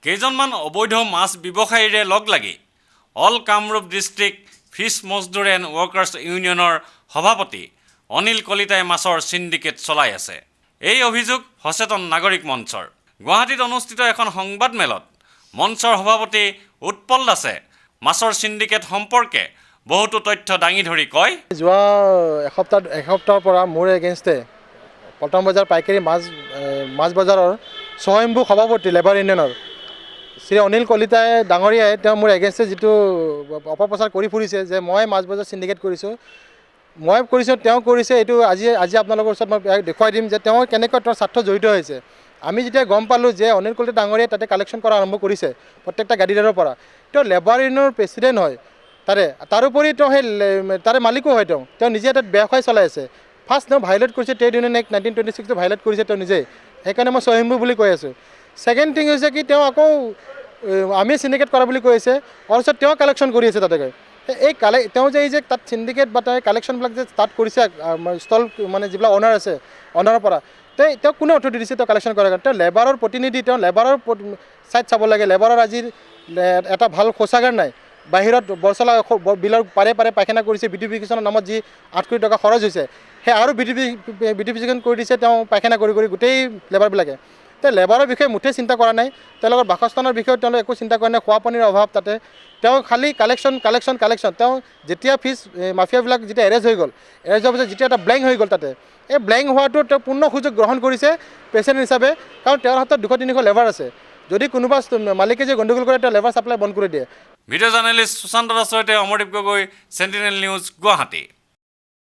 কেইজনমান অবৈধ মাছ ব্যৱসায়ীৰে লগ লাগি অল কামৰূপ ডিষ্ট্ৰিক্ট ফিছ মজদুৰ এণ্ড ৱৰ্কাৰ্ছ ইউনিয়নৰ সভাপতি অনিল কলিতাই মাছৰ সিন্ডিকেট চলাই আছে। এই অভিযোগ সচেতন নাগৰিক মঞ্চৰ। গুৱাহাটীত অনুষ্ঠিত এখন সংবাদমেলত মঞ্চৰ সভাপতি উৎপল দাসে মাছৰ সিন্ডিকেট সম্পৰ্কে বহুতো তথ্য দাঙি ধৰি কয়, যোৱা এসপ্তাহৰ পৰা মোৰ এগেইনষ্টে পল্টন বজাৰ পাইকাৰী মাছ বজাৰৰ স্বয়ম্ভু সভাপতি লেবাৰ ইউনিয়নৰ শ্ৰী অনিল কলিতাই ডাঙৰীয়াই তেওঁ মোৰ এগেইনষ্টে যিটো অপপ্ৰচাৰ কৰি ফুৰিছে যে মই মাছ বজাৰ সিন্ডিকেট কৰিছোঁ, তেওঁ কৰিছে। এইটো আজি আপোনালোকৰ ওচৰত মই দেখুৱাই দিম যে তেওঁ কেনেকৈ তেওঁৰ স্বাৰ্থ জড়িত হৈছে। আমি যেতিয়া গম পালোঁ যে অনিল কলিতা ডাঙৰীয়াই তাতে কালেকশ্যন কৰা আৰম্ভ কৰিছে প্ৰত্যেকটা গাড়ীদাৰৰ পৰা, তেওঁ লেবাৰ ইউনিয়নৰ প্ৰেচিডেণ্ট হয় তাৰোপৰি তেওঁ সেই তাৰে মালিকো হয়। তেওঁ নিজে তাত ব্যৱসায় চলাই আছে। ফাৰ্ষ্ট তেওঁ ভাইলেট কৰিছে ট্ৰেড ইউনিয়ন এক্ট 1926 ভাইলেট কৰিছে তেওঁ নিজেই, সেইকাৰণে মই স্বয়ম্ভু বুলি কৈ আছোঁ। ছেকেণ্ড থিং হৈছে কি তেওঁ আকৌ আমি সিন্ডিকেট কৰা বুলি কৈ আছে, তাৰপিছত তেওঁ কালেকশ্যন কৰি আছে তাতে গৈ। তেওঁ যে তাত সিন্ডিকেট বা তেওঁ কালেকশ্যনবিলাক যে ষ্টাৰ্ট কৰিছে ষ্টল মানে যিবিলাক অনাৰ আছে অনাৰৰ পৰা তেওঁ কোনে অথৰিটি দিছে তেওঁ কালেকশ্যন কৰাৰ কাৰণে? তেওঁ লেবাৰৰ প্ৰতিনিধি, তেওঁ লেবাৰৰ ছাইড চাব লাগে। লেবাৰৰ আজি এটা ভাল শৌচাগাৰ নাই, বাহিৰত বৰচলা বিলৰ পাৰে পায়খানা কৰিছে। বিউটিফিকেশ্যনৰ নামত যি 8 কোটি টকা খৰচ হৈছে সেই আৰু বিউটিফিকেশ্যন কৰি দিছে তেওঁ পায়খানা কৰি গোটেই লেবাৰবিলাকে। তেওঁ লেবাৰৰ বিষয়ে মুঠে চিন্তা কৰা নাই, তেওঁলোকৰ বাসস্থানৰ বিষয়ে তেওঁলোকে একো চিন্তা কৰা নাই। খোৱা পানীৰ অভাৱ তাতে, তেওঁ খালী কালেকশ্যন। তেওঁ যেতিয়া ফিছ মাফিয়াবিলাক যেতিয়া এৰেষ্ট হৈ গ'ল, এৰেষ্ট হোৱাৰ পিছত যেতিয়া এটা ব্লেংক হৈ গ'ল তাতে, এই ব্লেংক হোৱাটো তেওঁ পূৰ্ণ সুযোগ গ্ৰহণ কৰিছে পেচেণ্ট হিচাপে, কাৰণ তেওঁৰ হাতত 200-300 লেবাৰ আছে। যদি কোনোবা মালিকে যে গণ্ডগোল কৰে তেওঁ লেবাৰ ছাপ্লাই বন্ধ কৰি দিয়ে। ভিডিঅ' জাৰ্নেলিষ্ট সুশান্ত দাসৰ সৈতে অমৰদীপ গগৈ, চেণ্টিনেল নিউজ, গুৱাহাটী।